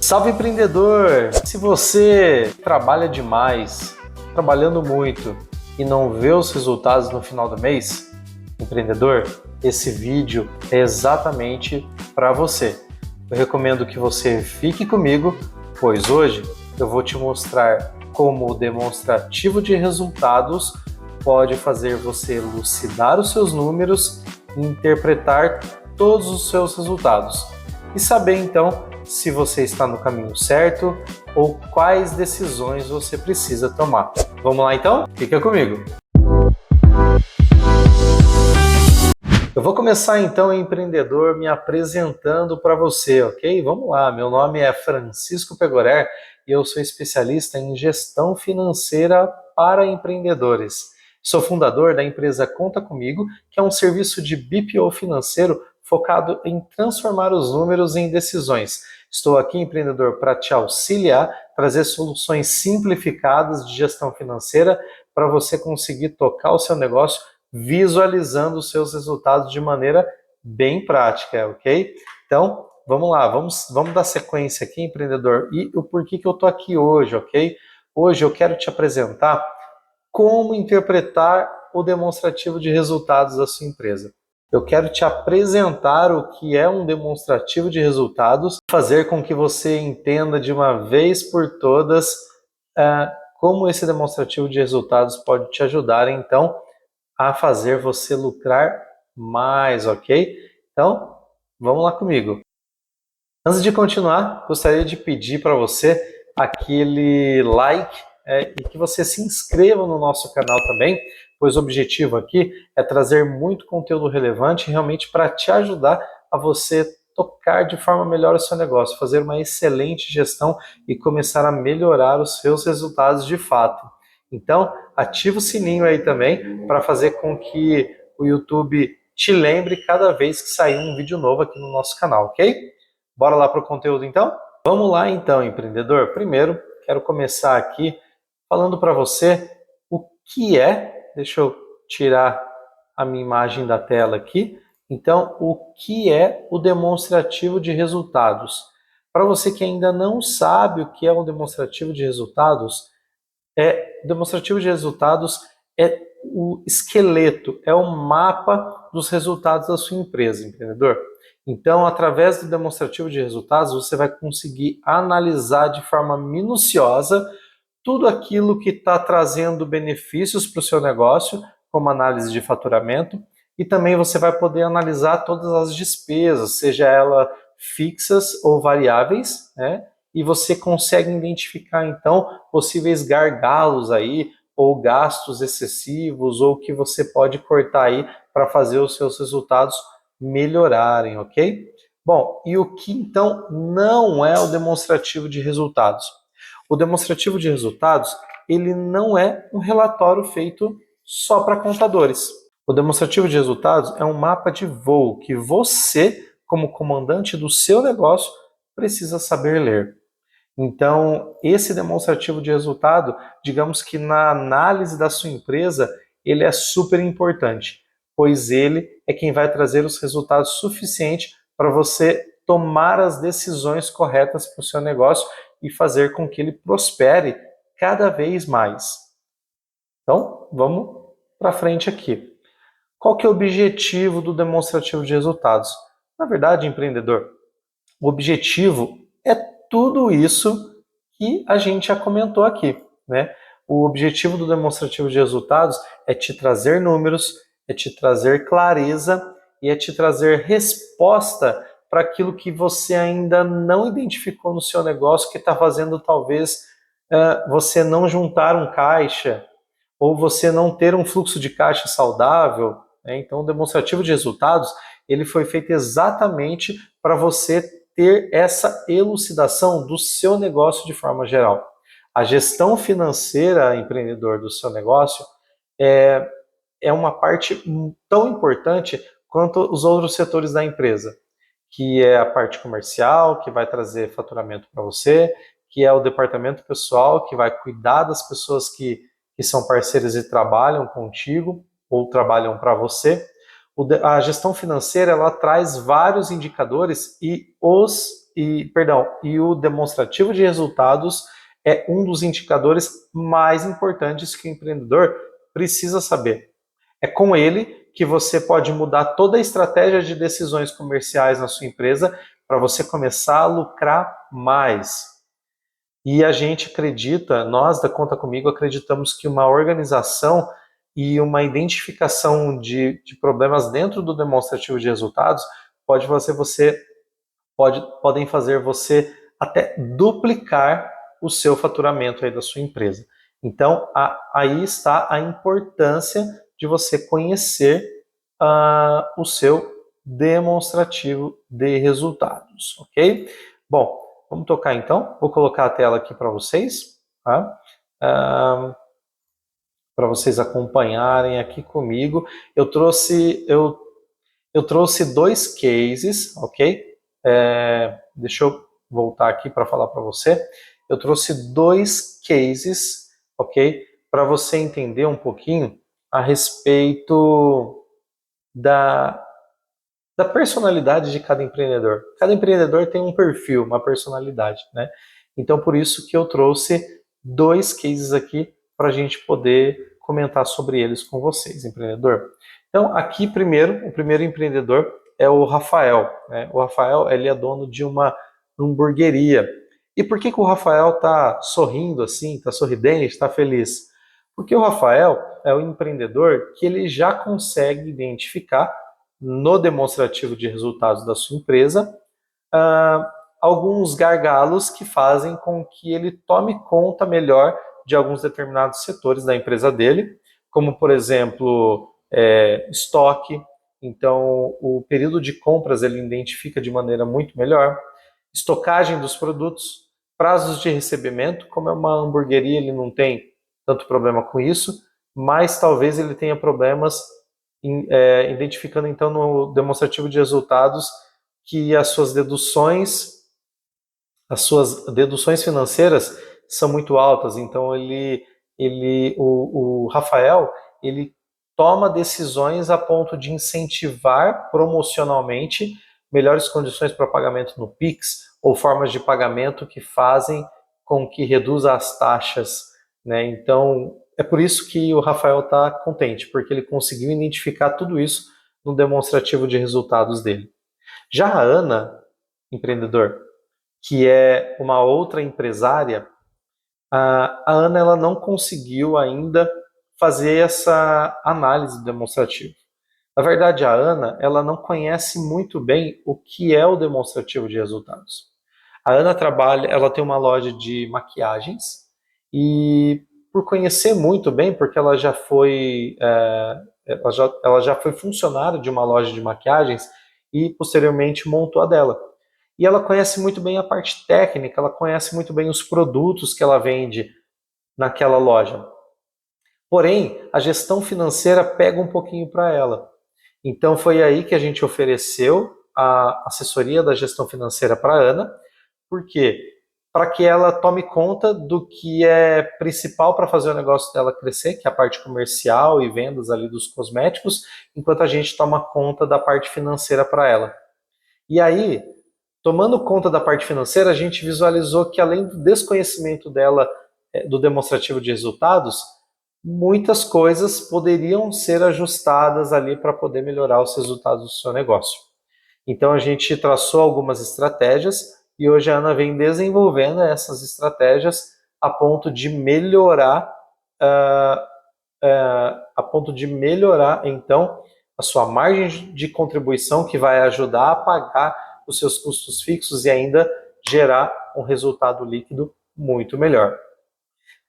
Salve empreendedor! Se você trabalha demais, trabalhando muito e não vê os resultados no final do mês, empreendedor, esse vídeo é exatamente para você. Eu recomendo que você fique comigo, pois hoje eu vou te mostrar como o demonstrativo de resultados pode fazer você elucidar os seus números e interpretar todos os seus resultados. E saber então se você está no caminho certo ou quais decisões você precisa tomar. Vamos lá então? Fica comigo! Eu vou começar então, empreendedor, me apresentando para você, ok? Vamos lá, meu nome é Francisco Pegorer e eu sou especialista em gestão financeira para empreendedores. Sou fundador da empresa Conta Comigo, que é um serviço de BPO financeiro focado em transformar os números em decisões. Estou aqui, empreendedor, para te auxiliar, trazer soluções simplificadas de gestão financeira para você conseguir tocar o seu negócio visualizando os seus resultados de maneira bem prática, ok? Então, vamos lá, vamos dar sequência aqui, empreendedor, e o porquê que eu estou aqui hoje, ok? Hoje eu quero te apresentar como interpretar o demonstrativo de resultados da sua empresa. Eu quero te apresentar o que é um demonstrativo de resultados, fazer com que você entenda de uma vez por todas como esse demonstrativo de resultados pode te ajudar, então, a fazer você lucrar mais, ok? Então, vamos lá comigo. Antes de continuar, gostaria de pedir para você aquele like e que você se inscreva no nosso canal também, pois o objetivo aqui é trazer muito conteúdo relevante realmente para te ajudar a você tocar de forma melhor o seu negócio, fazer uma excelente gestão e começar a melhorar os seus resultados de fato. Então, ativa o sininho aí também para fazer com que o YouTube te lembre cada vez que sair um vídeo novo aqui no nosso canal, ok? Bora lá para o conteúdo então? Vamos lá então, empreendedor. Primeiro, quero começar aqui falando para você o que é, deixa eu tirar a minha imagem da tela aqui. Então, o que é o demonstrativo de resultados? Para você que ainda não sabe o que é um demonstrativo de resultados, o demonstrativo de resultados é o esqueleto, é o mapa dos resultados da sua empresa, empreendedor. Então, através do demonstrativo de resultados, você vai conseguir analisar de forma minuciosa tudo aquilo que está trazendo benefícios para o seu negócio, como análise de faturamento, e também você vai poder analisar todas as despesas, seja ela fixas ou variáveis, né? E você consegue identificar então possíveis gargalos aí, ou gastos excessivos, ou que você pode cortar aí para fazer os seus resultados melhorarem, ok? Bom, e o que então não é o demonstrativo de resultados? O demonstrativo de resultados, ele não é um relatório feito só para contadores. O demonstrativo de resultados é um mapa de voo que você, como comandante do seu negócio, precisa saber ler. Então, esse demonstrativo de resultado, digamos que na análise da sua empresa, ele é super importante, pois ele é quem vai trazer os resultados suficientes para você tomar as decisões corretas para o seu negócio e fazer com que ele prospere cada vez mais. Então, vamos para frente aqui. Qual que é o objetivo do demonstrativo de resultados? Na verdade, empreendedor, o objetivo é tudo isso que a gente já comentou aqui, né? O objetivo do demonstrativo de resultados é te trazer números, é te trazer clareza e é te trazer resposta para aquilo que você ainda não identificou no seu negócio, que está fazendo talvez você não juntar um caixa ou você não ter um fluxo de caixa saudável, né? Então, o demonstrativo de resultados ele foi feito exatamente para você ter essa elucidação do seu negócio de forma geral. A gestão financeira, empreendedor, do seu negócio é uma parte tão importante quanto os outros setores da empresa, que é a parte comercial, que vai trazer faturamento para você, que é o departamento pessoal, que vai cuidar das pessoas que são parceiras e trabalham contigo ou trabalham para você. A gestão financeira ela traz vários indicadores e os e o demonstrativo de resultados é um dos indicadores mais importantes que o empreendedor precisa saber. É com ele que você pode mudar toda a estratégia de decisões comerciais na sua empresa para você começar a lucrar mais. E a gente acredita, nós da Conta Comigo acreditamos que uma organização e uma identificação de problemas dentro do demonstrativo de resultados podem fazer você até duplicar o seu faturamento aí da sua empresa. Então, aí está a importância de você conhecer o seu demonstrativo de resultados, ok? Bom, vamos tocar então. Vou colocar a tela aqui para vocês, tá? Para vocês acompanharem aqui comigo. Eu trouxe dois cases, ok? Deixa eu voltar aqui para falar para você. Eu trouxe dois cases, ok? Para você entender um pouquinho a respeito da personalidade de cada empreendedor. Cada empreendedor tem um perfil, uma personalidade, né? Então, por isso que eu trouxe dois cases aqui para a gente poder comentar sobre eles com vocês, empreendedor. Então, aqui primeiro, o primeiro empreendedor é o Rafael, né? O Rafael, ele é dono de uma hamburgueria. E por que o Rafael está sorrindo assim, está sorridente, está feliz? Porque o Rafael é o empreendedor que ele já consegue identificar no demonstrativo de resultados da sua empresa alguns gargalos que fazem com que ele tome conta melhor de alguns determinados setores da empresa dele, como, por exemplo, estoque. Então, o período de compras ele identifica de maneira muito melhor. Estocagem dos produtos, prazos de recebimento, como é uma hamburgueria, ele não tem tanto problema com isso, mas talvez ele tenha problemas identificando então no demonstrativo de resultados que as suas deduções financeiras são muito altas. Então o Rafael, ele toma decisões a ponto de incentivar promocionalmente melhores condições para pagamento no Pix ou formas de pagamento que fazem com que reduza as taxas, né? Então, é por isso que o Rafael está contente, porque ele conseguiu identificar tudo isso no demonstrativo de resultados dele. Já a Ana, empreendedor, que é uma outra empresária, a Ana ela não conseguiu ainda fazer essa análise demonstrativa. Na verdade, a Ana ela não conhece muito bem o que é o demonstrativo de resultados. A Ana ela tem uma loja de maquiagens e por conhecer muito bem, porque ela já foi funcionária de uma loja de maquiagens e posteriormente montou a dela. E ela conhece muito bem a parte técnica, ela conhece muito bem os produtos que ela vende naquela loja. Porém, a gestão financeira pega um pouquinho para ela. Então foi aí que a gente ofereceu a assessoria da gestão financeira para a Ana. Por quê? Para que ela tome conta do que é principal para fazer o negócio dela crescer, que é a parte comercial e vendas ali dos cosméticos, enquanto a gente toma conta da parte financeira para ela. E aí, tomando conta da parte financeira, a gente visualizou que além do desconhecimento dela do demonstrativo de resultados, muitas coisas poderiam ser ajustadas ali para poder melhorar os resultados do seu negócio. Então a gente traçou algumas estratégias e hoje a Ana vem desenvolvendo essas estratégias a ponto de melhorar, então a sua margem de contribuição, que vai ajudar a pagar os seus custos fixos e ainda gerar um resultado líquido muito melhor.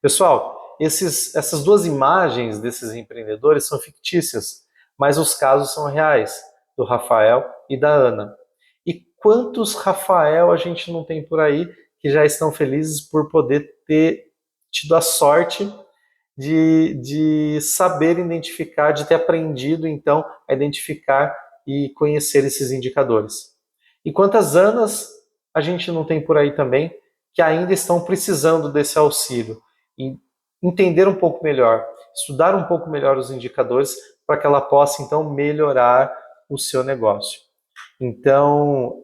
Pessoal, essas duas imagens desses empreendedores são fictícias, mas os casos são reais, do Rafael e da Ana. E quantos Rafael a gente não tem por aí que já estão felizes por poder ter tido a sorte de saber identificar, de ter aprendido então a identificar e conhecer esses indicadores. E quantas Anas a gente não tem por aí também que ainda estão precisando desse auxílio e entender um pouco melhor, estudar um pouco melhor os indicadores para que ela possa então melhorar o seu negócio. Então,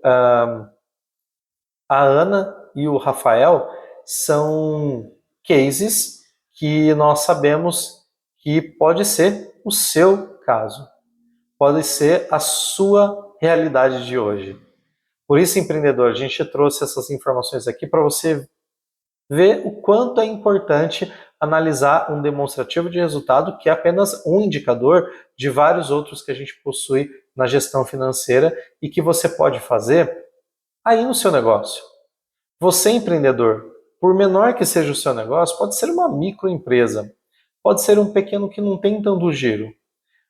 A Ana e o Rafael são cases que nós sabemos que pode ser o seu caso, pode ser a sua realidade de hoje. Por isso, empreendedor, a gente trouxe essas informações aqui para você ver o quanto é importante analisar um demonstrativo de resultado, que é apenas um indicador de vários outros que a gente possui na gestão financeira e que você pode fazer aí no seu negócio. Você, empreendedor, por menor que seja o seu negócio, pode ser uma microempresa, pode ser um pequeno que não tem tanto giro,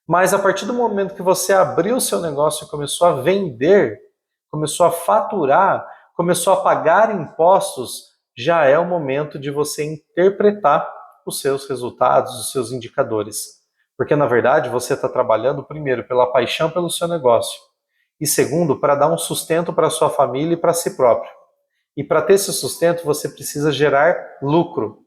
mas a partir do momento que você abriu o seu negócio e começou a vender, começou a faturar, começou a pagar impostos, já é o momento de você interpretar os seus resultados, os seus indicadores. Porque, na verdade, você está trabalhando, primeiro, pela paixão pelo seu negócio, e segundo, para dar um sustento para a sua família e para si próprio. E para ter esse sustento, você precisa gerar lucro.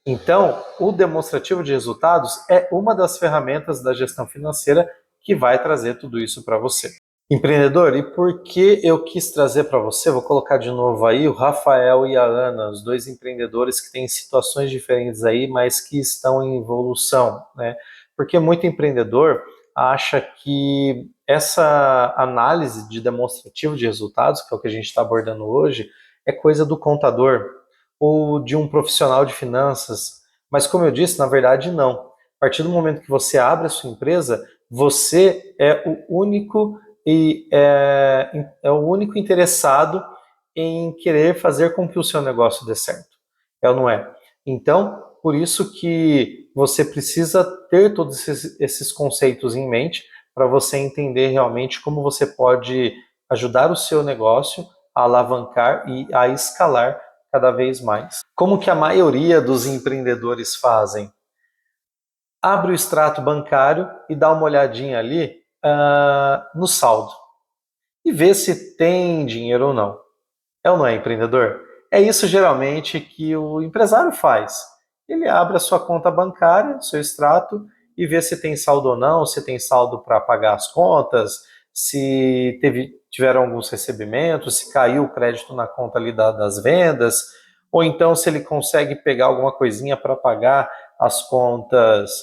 Então, o demonstrativo de resultados é uma das ferramentas da gestão financeira que vai trazer tudo isso para você. Empreendedor, e por que eu quis trazer para você? Vou colocar de novo aí o Rafael e a Ana, os dois empreendedores que têm situações diferentes aí, mas que estão em evolução, né? Porque muito empreendedor acha que essa análise de demonstrativo de resultados, que é o que a gente está abordando hoje, é coisa do contador ou de um profissional de finanças. Mas como eu disse, na verdade não. A partir do momento que você abre a sua empresa, você é o único é o único interessado em querer fazer com que o seu negócio dê certo. É ou não é? Então, por isso que você precisa ter todos esses conceitos em mente para você entender realmente como você pode ajudar o seu negócio a alavancar e a escalar cada vez mais. Como que a maioria dos empreendedores fazem? Abre o extrato bancário e dá uma olhadinha ali no saldo e vê se tem dinheiro ou não. É ou não é, empreendedor? É isso geralmente que o empresário faz. Ele abre a sua conta bancária, seu extrato, e vê se tem saldo ou não, se tem saldo para pagar as contas, se tiveram alguns recebimentos, se caiu o crédito na conta ali das vendas, ou então se ele consegue pegar alguma coisinha para pagar as contas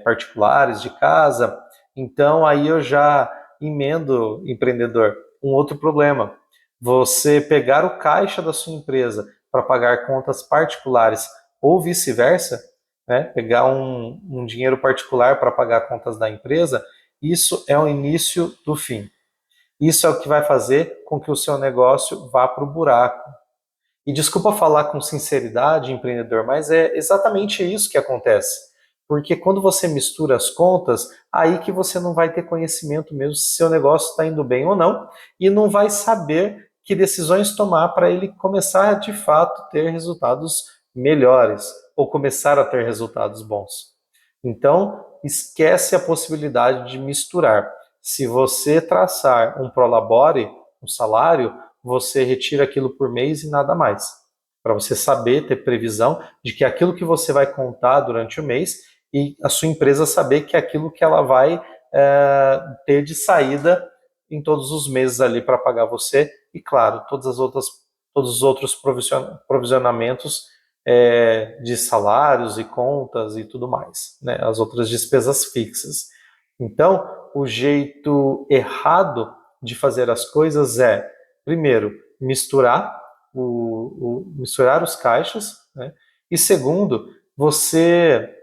particulares de casa. Então aí eu já emendo, empreendedor, um outro problema. Você pegar o caixa da sua empresa para pagar contas particulares ou vice-versa, né? Pegar um dinheiro particular para pagar contas da empresa, isso é o início do fim. Isso é o que vai fazer com que o seu negócio vá para o buraco. E desculpa falar com sinceridade, empreendedor, mas é exatamente isso que acontece. Porque quando você mistura as contas, aí que você não vai ter conhecimento mesmo se seu negócio está indo bem ou não, e não vai saber que decisões tomar para ele começar de fato ter resultados melhores ou começar a ter resultados bons. Então, esquece a possibilidade de misturar. Se você traçar um prolabore, um salário, você retira aquilo por mês e nada mais. Para você saber, ter previsão de que aquilo que você vai contar durante o mês e a sua empresa saber que é aquilo que ela vai ter de saída em todos os meses ali para pagar você e, claro, todos os outros provisionamentos de salários e contas e tudo mais, né? As outras despesas fixas. Então, o jeito errado de fazer as coisas é, primeiro, misturar misturar os caixas, né? E segundo, você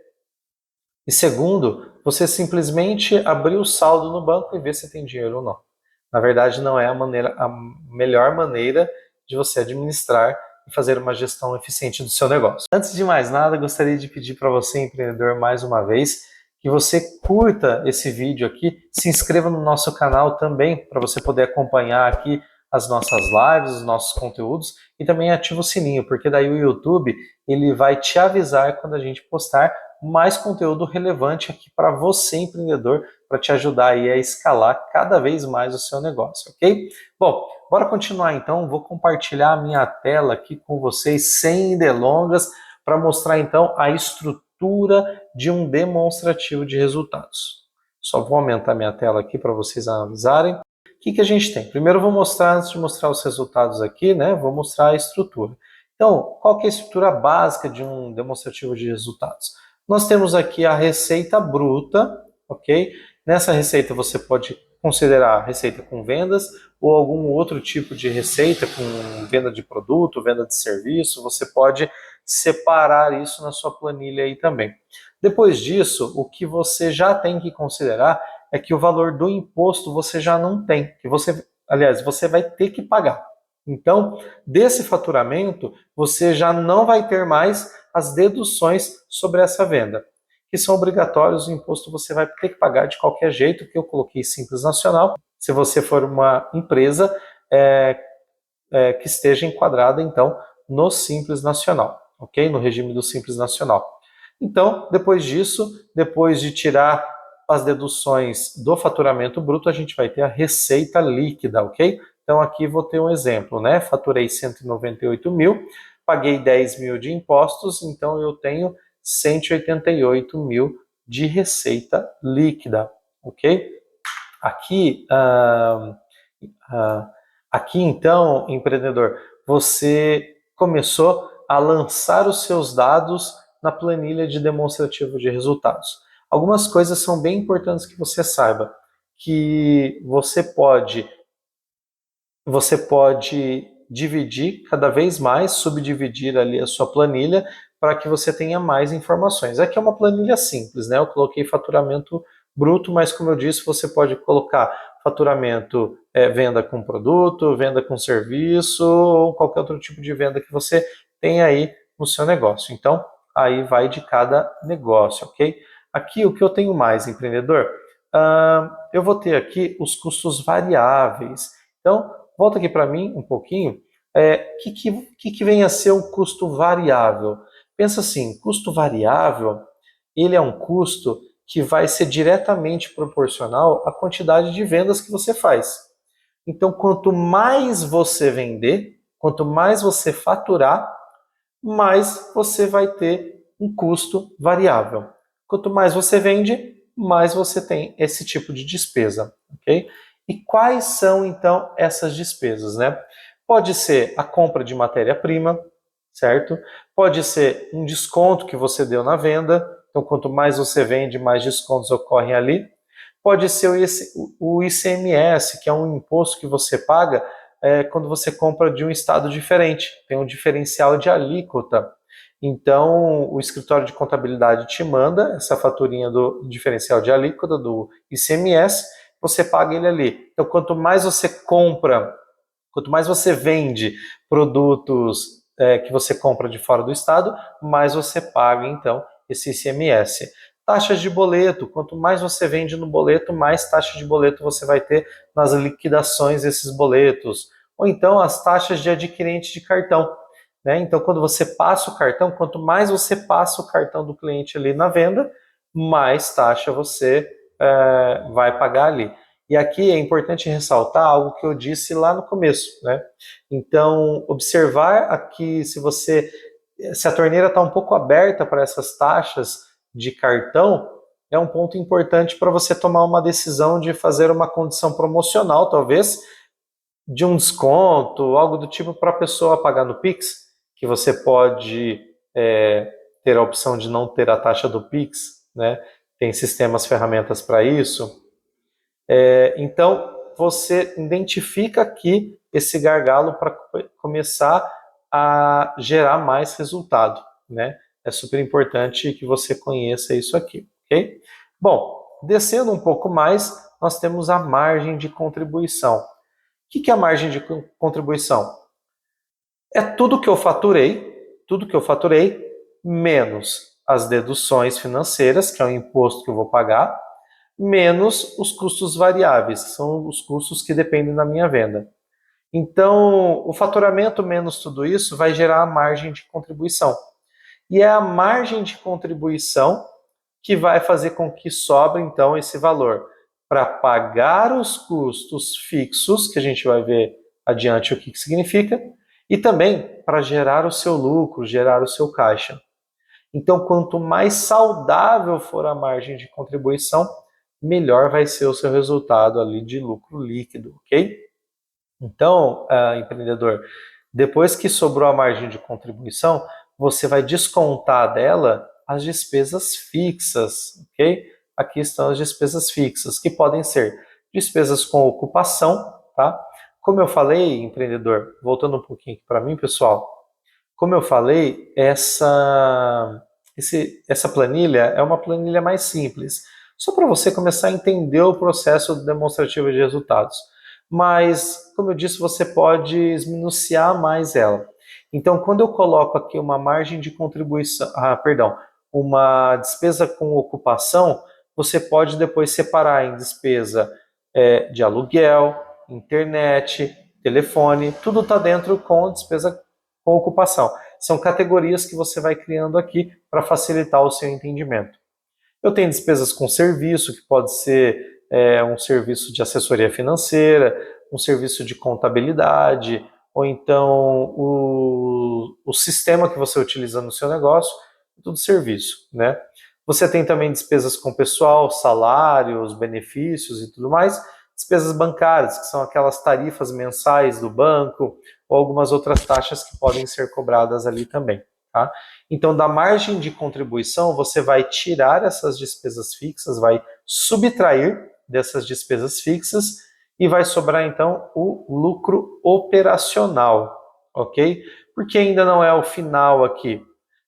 simplesmente abrir o saldo no banco e ver se tem dinheiro ou não. Na verdade, não é a melhor maneira de você administrar e fazer uma gestão eficiente do seu negócio. Antes de mais nada, gostaria de pedir para você, empreendedor, mais uma vez, que você curta esse vídeo aqui, se inscreva no nosso canal também, para você poder acompanhar aqui as nossas lives, os nossos conteúdos, e também ativa o sininho, porque daí o YouTube ele vai te avisar quando a gente postar mais conteúdo relevante aqui para você, empreendedor, para te ajudar aí a escalar cada vez mais o seu negócio, ok? Bom, bora continuar então. Vou compartilhar a minha tela aqui com vocês sem delongas para mostrar então a estrutura de um demonstrativo de resultados. Só vou aumentar minha tela aqui para vocês analisarem. O que a gente tem? Primeiro eu vou mostrar, antes de mostrar os resultados aqui, né, vou mostrar a estrutura. Então, qual que é a estrutura básica de um demonstrativo de resultados? Nós temos aqui a receita bruta, ok? Nessa receita você pode considerar receita com vendas ou algum outro tipo de receita com venda de produto, venda de serviço, você pode separar isso na sua planilha aí também. Depois disso, o que você já tem que considerar é que o valor do imposto você já não tem, que você, aliás, você vai ter que pagar. Então, desse faturamento, você já não vai ter mais as deduções sobre essa venda, que são obrigatórios, o imposto você vai ter que pagar de qualquer jeito, que eu coloquei Simples Nacional, se você for uma empresa que esteja enquadrada, então, no Simples Nacional, ok? No regime do Simples Nacional. Então, depois disso, depois de tirar as deduções do faturamento bruto, a gente vai ter a receita líquida, ok? Então, aqui vou ter um exemplo, né? Faturei 198 mil, paguei 10 mil de impostos, então eu tenho 188 mil de receita líquida, ok? Aqui, aqui então, empreendedor, você começou a lançar os seus dados na planilha de demonstrativo de resultados. Algumas coisas são bem importantes que você saiba, que você pode dividir cada vez mais, subdividir ali a sua planilha para que você tenha mais informações. Aqui é uma planilha simples, né? Eu coloquei faturamento bruto, mas como eu disse, você pode colocar faturamento, venda com produto, venda com serviço ou qualquer outro tipo de venda que você tem aí no seu negócio. Então, aí vai de cada negócio, ok? Aqui o que eu tenho mais, empreendedor, eu vou ter aqui os custos variáveis. Então, volta aqui para mim um pouquinho. Que vem a ser o custo variável? Pensa assim, custo variável, ele é um custo que vai ser diretamente proporcional à quantidade de vendas que você faz. Então, quanto mais você vender, quanto mais você faturar, mais você vai ter um custo variável. Quanto mais você vende, mais você tem esse tipo de despesa, ok? E quais são, então, essas despesas, né? Pode ser a compra de matéria-prima, certo? Pode ser um desconto que você deu na venda, então quanto mais você vende, mais descontos ocorrem ali. Pode ser o ICMS, que é um imposto que você paga quando você compra de um estado diferente, tem um diferencial de alíquota. Então, o escritório de contabilidade te manda essa faturinha do diferencial de alíquota, do ICMS, você paga ele ali. Então, quanto mais você compra, quanto mais você vende produtos que você compra de fora do estado, mais você paga, então, esse ICMS. Taxas de boleto, quanto mais você vende no boleto, mais taxa de boleto você vai ter nas liquidações desses boletos. Ou então as taxas de adquirente de cartão. Né? Então, quando você passa o cartão, quanto mais você passa o cartão do cliente ali na venda, mais taxa você vai pagar ali. E aqui é importante ressaltar algo que eu disse lá no começo, né? Então, observar aqui se a torneira está um pouco aberta para essas taxas de cartão, é um ponto importante para você tomar uma decisão de fazer uma condição promocional, talvez, de um desconto, algo do tipo para a pessoa pagar no Pix, que você pode ter a opção de não ter a taxa do Pix, né? Tem sistemas, ferramentas para isso. Então, você identifica aqui esse gargalo para começar a gerar mais resultado, né? É super importante que você conheça isso aqui, ok? Bom, descendo um pouco mais, nós temos a margem de contribuição. O que é a margem de contribuição? É tudo que eu faturei, menos as deduções financeiras, que é o imposto que eu vou pagar, menos os custos variáveis, que são os custos que dependem da minha venda. Então, o faturamento menos tudo isso vai gerar a margem de contribuição. E é a margem de contribuição que vai fazer com que sobre, então, esse valor para pagar os custos fixos, que a gente vai ver adiante o que significa, e também para gerar o seu lucro, gerar o seu caixa. Então, quanto mais saudável for a margem de contribuição, melhor vai ser o seu resultado ali de lucro líquido, ok? Então, empreendedor, depois que sobrou a margem de contribuição, você vai descontar dela as despesas fixas, ok? Aqui estão as despesas fixas, que podem ser despesas com ocupação, tá? Como eu falei, empreendedor, voltando um pouquinho aqui para mim, pessoal, como eu falei, essa planilha é uma planilha mais simples, só para você começar a entender o processo demonstrativo de resultados. Mas, como eu disse, você pode esmiuçar mais ela. Então, quando eu coloco aqui uma margem de contribuição, uma despesa com ocupação, você pode depois separar em despesa de aluguel, internet, telefone, tudo está dentro com despesa com ocupação. São categorias que você vai criando aqui para facilitar o seu entendimento. Eu tenho despesas com serviço, que pode ser um serviço de assessoria financeira, um serviço de contabilidade, ou então o sistema que você utiliza no seu negócio, tudo serviço, né? Você tem também despesas com pessoal, salários, benefícios e tudo mais, despesas bancárias, que são aquelas tarifas mensais do banco, ou algumas outras taxas que podem ser cobradas ali também, tá? Então, da margem de contribuição, você vai tirar essas despesas fixas, vai subtrair dessas despesas fixas e vai sobrar, então, o lucro operacional, ok? Porque ainda não é o final aqui.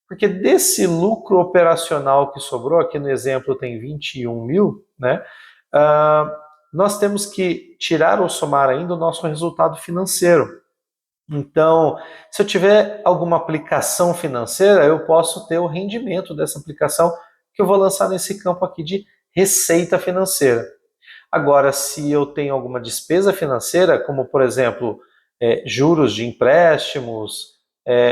Porque desse lucro operacional que sobrou, aqui no exemplo tem 21 mil, né? Nós temos que tirar ou somar ainda o nosso resultado financeiro. Então, se eu tiver alguma aplicação financeira, eu posso ter o rendimento dessa aplicação que eu vou lançar nesse campo aqui de receita financeira. Agora, se eu tenho alguma despesa financeira, como por exemplo, juros de empréstimos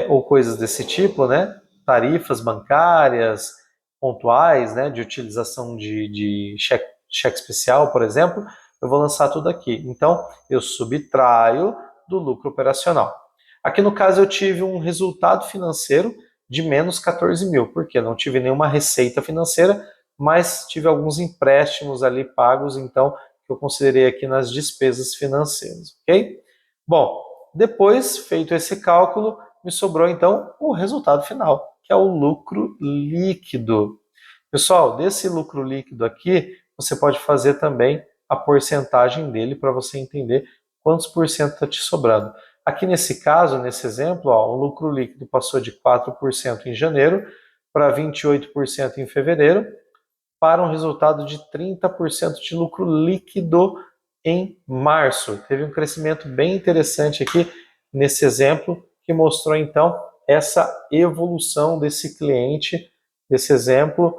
ou coisas desse tipo, né? Tarifas bancárias pontuais, né? De utilização de cheque especial, por exemplo, eu vou lançar tudo aqui. Então, eu subtraio do lucro operacional. Aqui no caso eu tive um resultado financeiro de menos 14 mil, porque não tive nenhuma receita financeira, mas tive alguns empréstimos ali pagos, então, que eu considerei aqui nas despesas financeiras, ok? Bom, depois, feito esse cálculo, me sobrou então o resultado final, que é o lucro líquido. Pessoal, desse lucro líquido aqui, você pode fazer também a porcentagem dele para você entender quantos por cento está te sobrando. Aqui nesse caso, nesse exemplo, ó, o lucro líquido passou de 4% em janeiro para 28% em fevereiro, para um resultado de 30% de lucro líquido em março. Teve um crescimento bem interessante aqui nesse exemplo, que mostrou então essa evolução desse cliente, desse exemplo,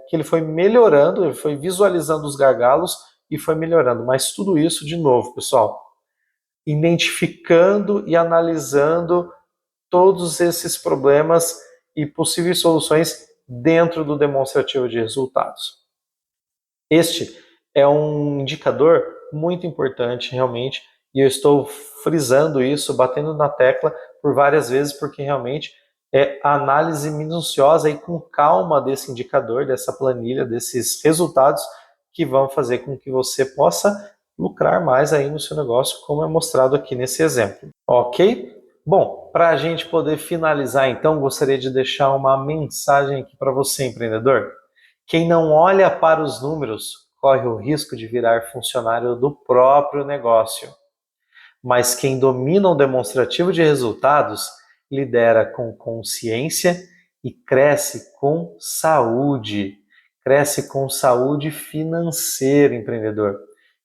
que ele foi melhorando, ele foi visualizando os gargalos e foi melhorando. Mas tudo isso, de novo, pessoal, identificando e analisando todos esses problemas e possíveis soluções dentro do demonstrativo de resultados. Este é um indicador muito importante, realmente, e eu estou frisando isso, batendo na tecla por várias vezes, porque realmente é a análise minuciosa e com calma desse indicador, dessa planilha, desses resultados que vão fazer com que você possa lucrar mais aí no seu negócio, como é mostrado aqui nesse exemplo. Ok? Bom, para a gente poder finalizar, então, gostaria de deixar uma mensagem aqui para você, empreendedor. Quem não olha para os números corre o risco de virar funcionário do próprio negócio. Mas quem domina o demonstrativo de resultados lidera com consciência e cresce com saúde. Cresce com saúde financeira, empreendedor.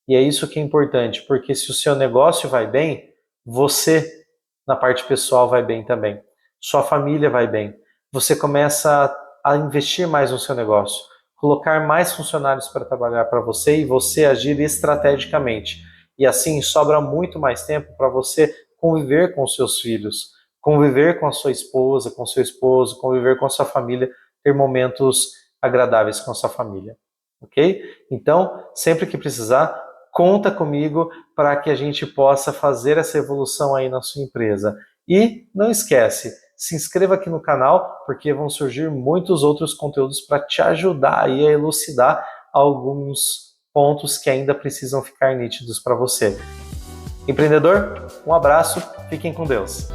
E é isso que é importante, porque se o seu negócio vai bem, você, na parte pessoal, vai bem também. Sua família vai bem. Você começa a investir mais no seu negócio, colocar mais funcionários para trabalhar para você e você agir estrategicamente. E assim sobra muito mais tempo para você conviver com os seus filhos, conviver com a sua esposa, com seu esposo, conviver com a sua família, ter momentos agradáveis com a sua família. Ok? Então, sempre que precisar, conta comigo para que a gente possa fazer essa evolução aí na sua empresa. E não esquece, se inscreva aqui no canal, porque vão surgir muitos outros conteúdos para te ajudar aí a elucidar alguns pontos que ainda precisam ficar nítidos para você. Empreendedor, um abraço, fiquem com Deus.